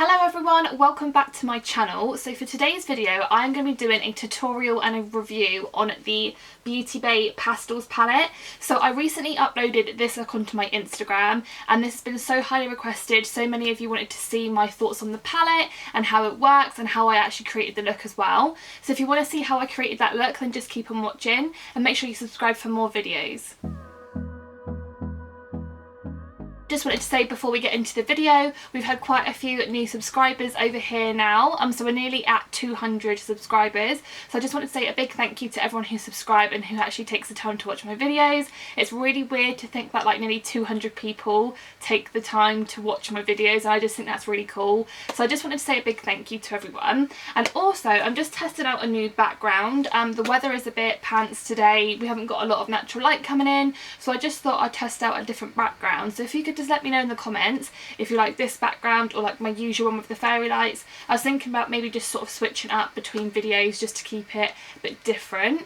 Hello everyone, welcome back to my channel. So for today's video I'm going to be doing a tutorial and a review on the Beauty Bay Pastels palette. So I recently uploaded this look onto my Instagram and this has been so highly requested. So many of you wanted to see my thoughts on the palette and how it works and how I actually created the look as well. So if you want to see how I created that look, then just keep on watching and make sure you subscribe for more videos. Just wanted to say before we get into the video, we've had quite a few new subscribers over here now, so we're nearly at 200 subscribers. So I just want to say a big thank you to everyone who subscribed and who actually takes the time to watch my videos. It's really weird to think that like nearly 200 people take the time to watch my videos, and I just think that's really cool. So I just wanted to say a big thank you to everyone. And also I'm just testing out a new background. The weather is a bit pants today, we haven't got a lot of natural light coming in, so I just thought I'd test out a different background. So if you could just let me know in the comments if you like this background or like my usual one with the fairy lights. I was thinking about maybe just sort of switching up between videos just to keep it a bit different.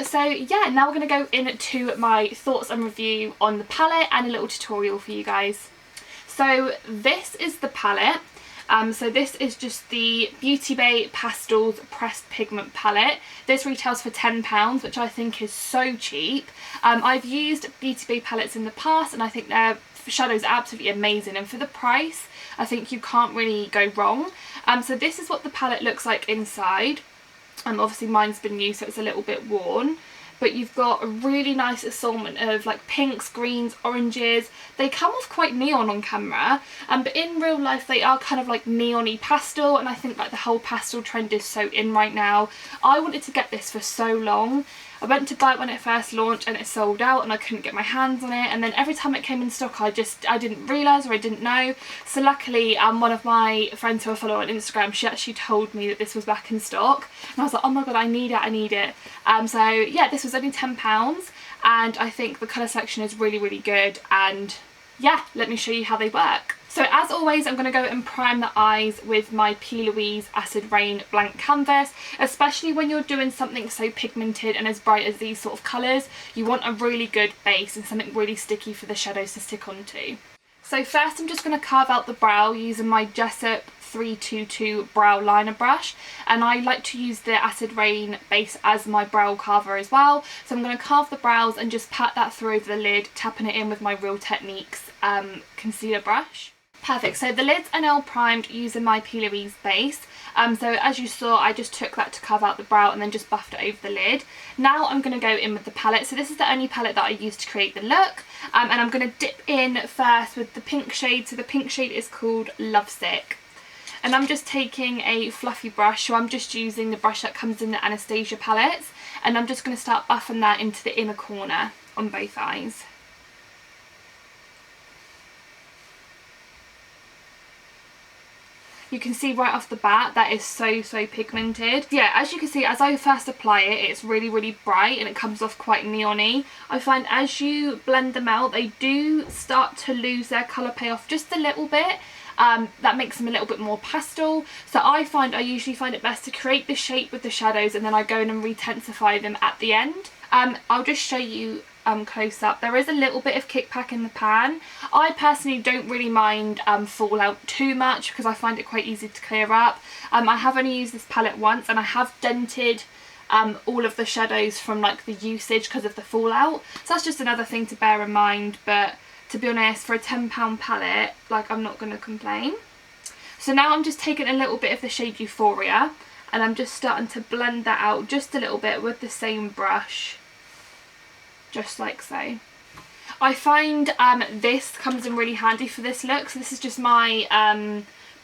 So yeah, now we're going to go into my thoughts and review on the palette and a little tutorial for you guys. So this is the palette. So this is just the Beauty Bay Pastels Pressed Pigment palette. This retails for £10, which I think is so cheap. I've used Beauty Bay palettes in the past and I think their shadows are absolutely amazing, and for the price I think you can't really go wrong. So this is what the palette looks like inside. Obviously mine's been new so it's a little bit worn, but you've got a really nice assortment of like pinks, greens, oranges. They come off quite neon on camera, but in real life they are kind of like neon-y pastel, and I think like the whole pastel trend is so in right now. I wanted to get this for so long. I went to buy it when it first launched and it sold out and I couldn't get my hands on it, and then every time it came in stock I didn't realise or I didn't know. So luckily one of my friends who I follow on Instagram, she actually told me that this was back in stock, and I was like, oh my god, I need it. So yeah, this was only £10 and I think the colour selection is really good, and yeah, let me show you how they work. So as always I'm going to go and prime the eyes with my P. Louise Acid Rain blank canvas. Especially when you're doing something so pigmented and as bright as these sort of colours, you want a really good base and something really sticky for the shadows to stick onto. So first I'm just going to carve out the brow using my Jessup 322 brow liner brush, and I like to use the Acid Rain base as my brow carver as well. So I'm going to carve the brows and just pat that through over the lid, tapping it in with my Real Techniques concealer brush. Perfect, so the lids are now primed using my P. Louise base. So as you saw, I just took that to carve out the brow and then just buffed it over the lid. Now I'm going to go in with the palette. So this is the only palette that I used to create the look, and I'm going to dip in first with the pink shade. So the pink shade is called Lovesick. And I'm just taking a fluffy brush, so I'm just using the brush that comes in the Anastasia palettes, and I'm just going to start buffing that into the inner corner on both eyes. You can see right off the bat that is so pigmented. Yeah, as you can see, as I first apply it, it's really bright and it comes off quite neon-y. I find as you blend them out, they do start to lose their colour payoff just a little bit. That makes them a little bit more pastel. So I usually find it best to create the shape with the shadows and then I go in and retensify them at the end. I'll just show you close up. There is a little bit of kickback in the pan. I personally don't really mind fallout too much because I find it quite easy to clear up. I have only used this palette once and I have dented all of the shadows from like the usage because of the fallout. So that's just another thing to bear in mind, but to be honest, for a £10 palette, like, I'm not going to complain. So now I'm just taking a little bit of the shade Euphoria and I'm just starting to blend that out just a little bit with the same brush, just like so. I find this comes in really handy for this look. So this is just my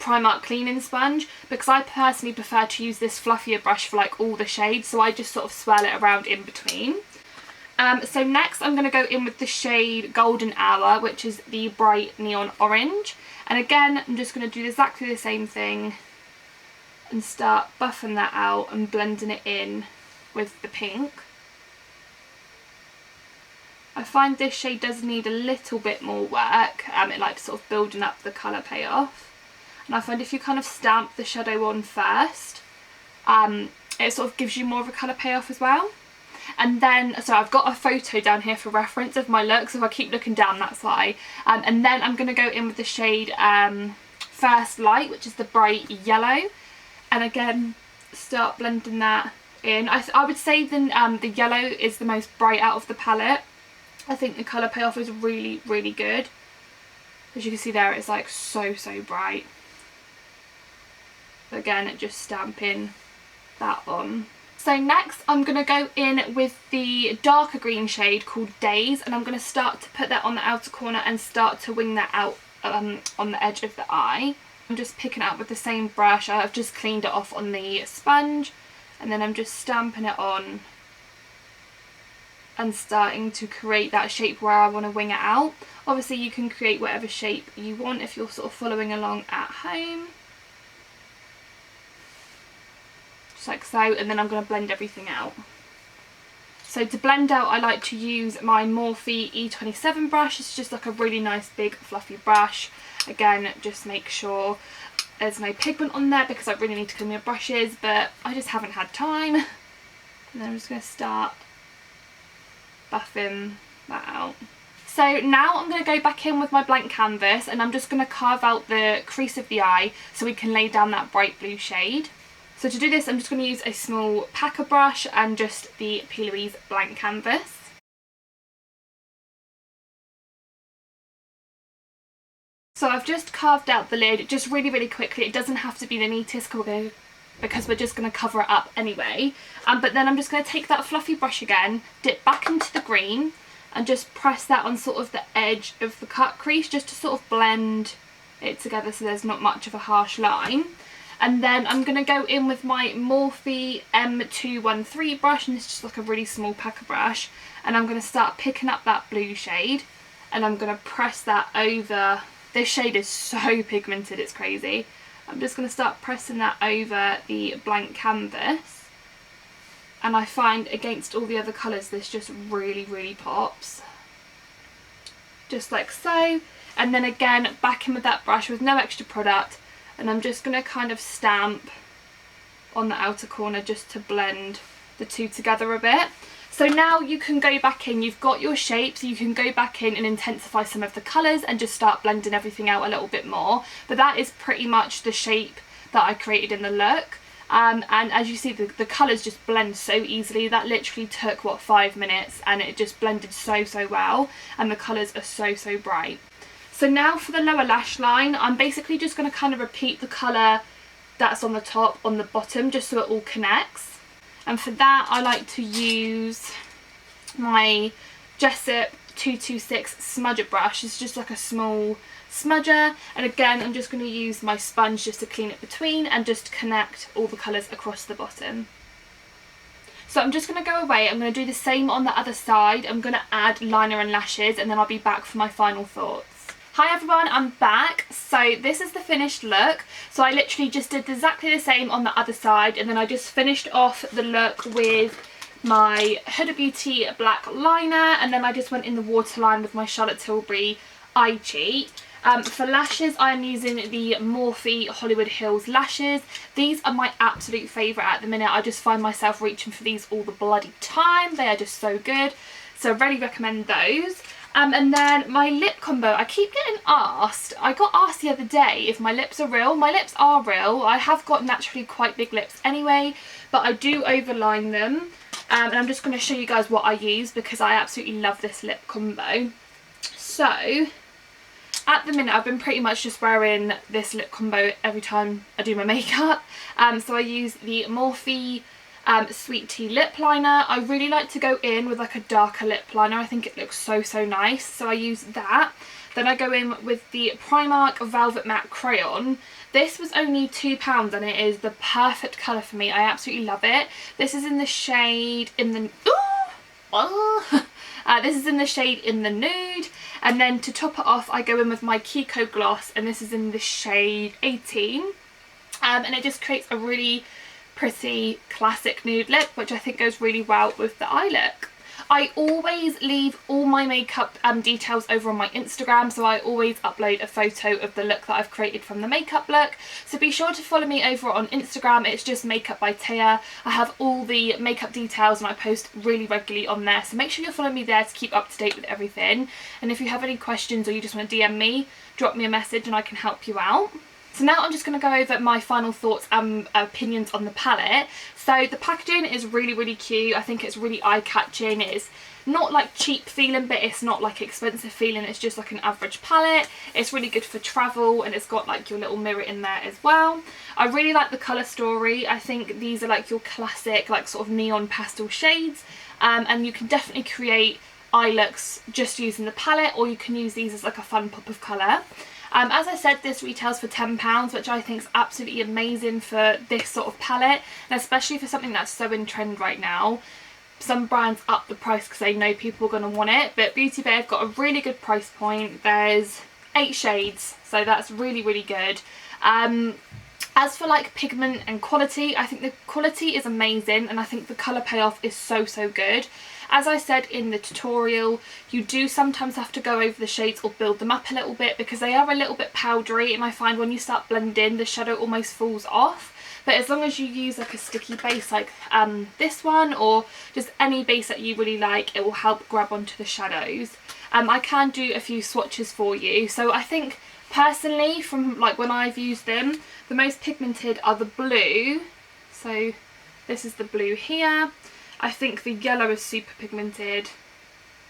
Primark cleaning sponge, because I personally prefer to use this fluffier brush for like all the shades, so I just sort of swirl it around in between. So next I'm going to go in with the shade Golden Hour, which is the bright neon orange, and again I'm just going to do exactly the same thing and start buffing that out and blending it in with the pink. I find this shade does need a little bit more work. It likes sort of building up the colour payoff, and I find if you kind of stamp the shadow on first, it sort of gives you more of a colour payoff as well. And then, so I've got a photo down here for reference of my look, so if I keep looking down, that's why. And then I'm going to go in with the shade First Light, which is the bright yellow, and again start blending that in. I would say the yellow is the most bright out of the palette. I think the colour payoff is really, really good. As you can see there, it's like so bright. Again, just stamping that on. So next I'm going to go in with the darker green shade called Days, and I'm going to start to put that on the outer corner and start to wing that out on the edge of the eye. I'm just picking it up with the same brush. I've just cleaned it off on the sponge, and then I'm just stamping it on and starting to create that shape where I want to wing it out. Obviously you can create whatever shape you want if you're sort of following along at home. Just like so, and then I'm going to blend everything out. So to blend out, I like to use my Morphe E27 brush. It's just like a really nice big fluffy brush. Again, just make sure there's no pigment on there because I really need to clean my brushes, but I just haven't had time. And then I'm just going to start buffing that out. So now I'm going to go back in with my blank canvas, and I'm just going to carve out the crease of the eye so we can lay down that bright blue shade. So to do this, I'm just going to use a small packer brush and just the P. Louise blank canvas. So I've just carved out the lid just really quickly. It doesn't have to be the neatest because we're just going to cover it up anyway. But then I'm just going to take that fluffy brush again, dip back into the green, and just press that on sort of the edge of the cut crease just to sort of blend it together so there's not much of a harsh line. And then I'm going to go in with my Morphe M213 brush, and it's just like a really small packer brush, and I'm going to start picking up that blue shade, and I'm going to press that over. This shade is so pigmented, it's crazy. I'm just going to start pressing that over the blank canvas, and I find against all the other colours this just really pops. Just like so. And then again back in with that brush with no extra product, and I'm just going to kind of stamp on the outer corner just to blend the two together a bit. So now you can go back in, you've got your shape, so you can go back in and intensify some of the colours and just start blending everything out a little bit more. But that is pretty much the shape that I created in the look. And as you see, the colours just blend so easily. That literally took, what, 5 minutes, and it just blended so well, and the colours are so bright. So now for the lower lash line, I'm basically just going to kind of repeat the colour that's on the top on the bottom just so it all connects. And for that I like to use my Jessup 226 smudger brush. It's just like a small smudger, and again I'm just going to use my sponge just to clean it between and just connect all the colours across the bottom. So I'm just going to go away, I'm going to do the same on the other side. I'm going to add liner and lashes, and then I'll be back for my final thoughts. Hi everyone, I'm back. So this is the finished look. So I literally just did exactly the same on the other side, and then I just finished off the look with my Huda Beauty black liner, and then I just went in the waterline with my Charlotte Tilbury eye cheat. For lashes, I'm using the Morphe Hollywood Hills lashes. These are my absolute favourite at the minute. I just find myself reaching for these all the bloody time. They are just so good. So I really recommend those. And then my lip combo, I keep getting asked, I got asked the other day if my lips are real. My lips are real. I have got naturally quite big lips anyway, but I do overline them. And I'm just going to show you guys what I use because I absolutely love this lip combo. So at the minute I've been pretty much just wearing this lip combo every time I do my makeup. So I use the Morphe Sweet Tea lip liner. I really like to go in with like a darker lip liner. I think it looks so nice, so I use that. Then I go in with the Primark Velvet Matte Crayon. This was only £2 and it is the perfect colour for me. I absolutely love it. This is in the shade in the this is in the shade in the nude, and then to top it off I go in with my Kiko gloss, and this is in the shade 18, and it just creates a really pretty classic nude lip, which I think goes really well with the eye look. I always leave all my makeup details over on my Instagram, so I always upload a photo of the look that I've created from the makeup look. So be sure to follow me over on Instagram. It's just makeupbytayaa. I have all the makeup details and I post really regularly on there, so make sure you follow me there to keep up to date with everything. And if you have any questions or you just want to DM me, drop me a message and I can help you out. So now I'm just going to go over my final thoughts and opinions on the palette. So the packaging is really cute. I think it's really eye-catching. It's not like cheap feeling, but it's not like expensive feeling. It's just like an average palette. It's really good for travel, and it's got like your little mirror in there as well. I really like the colour story. I think these are like your classic like sort of neon pastel shades, and you can definitely create eye looks just using the palette, or you can use these as like a fun pop of colour. As I said, this retails for £10, which I think is absolutely amazing for this sort of palette, and especially for something that's so in trend right now. Some brands up the price because they know people are going to want it, but Beauty Bay have got a really good price point. There's 8 shades, so that's really good. As for like pigment and quality, I think the quality is amazing, and I think the colour payoff is so good. As I said in the tutorial, you do sometimes have to go over the shades or build them up a little bit because they are a little bit powdery, and I find when you start blending the shadow almost falls off. But as long as you use like a sticky base like this one, or just any base that you really like, it will help grab onto the shadows. I can do a few swatches for you. So I think personally, from like when I've used them, the most pigmented are the blue. So this is the blue here. I think the yellow is super pigmented.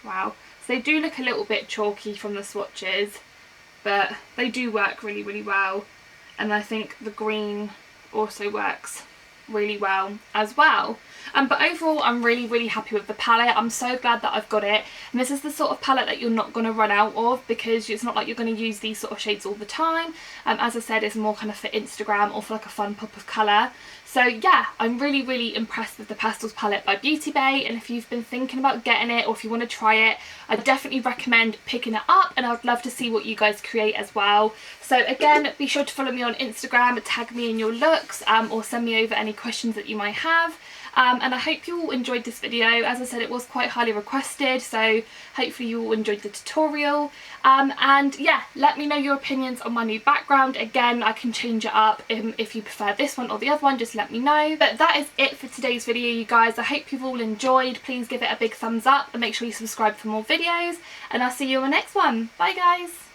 Wow. So they do look a little bit chalky from the swatches, but they do work really well. And I think the green also works really well as well. But overall, I'm really happy with the palette. I'm so glad that I've got it, and this is the sort of palette that you're not going to run out of, because it's not like you're going to use these sort of shades all the time. As I said, it's more kind of for Instagram or for like a fun pop of colour. So yeah, I'm really impressed with the Pastels palette by Beauty Bay, and if you've been thinking about getting it, or if you want to try it, I definitely recommend picking it up, and I'd love to see what you guys create as well. So again, be sure to follow me on Instagram, tag me in your looks, or send me over any questions that you might have. And I hope you all enjoyed this video. As I said, it was quite highly requested, so hopefully you all enjoyed the tutorial. And yeah, let me know your opinions on my new background. Again, I can change it up if you prefer this one or the other one, just let me know. But that is it for today's video, you guys. I hope you've all enjoyed. Please give it a big thumbs up and make sure you subscribe for more videos, and I'll see you on the next one. Bye guys.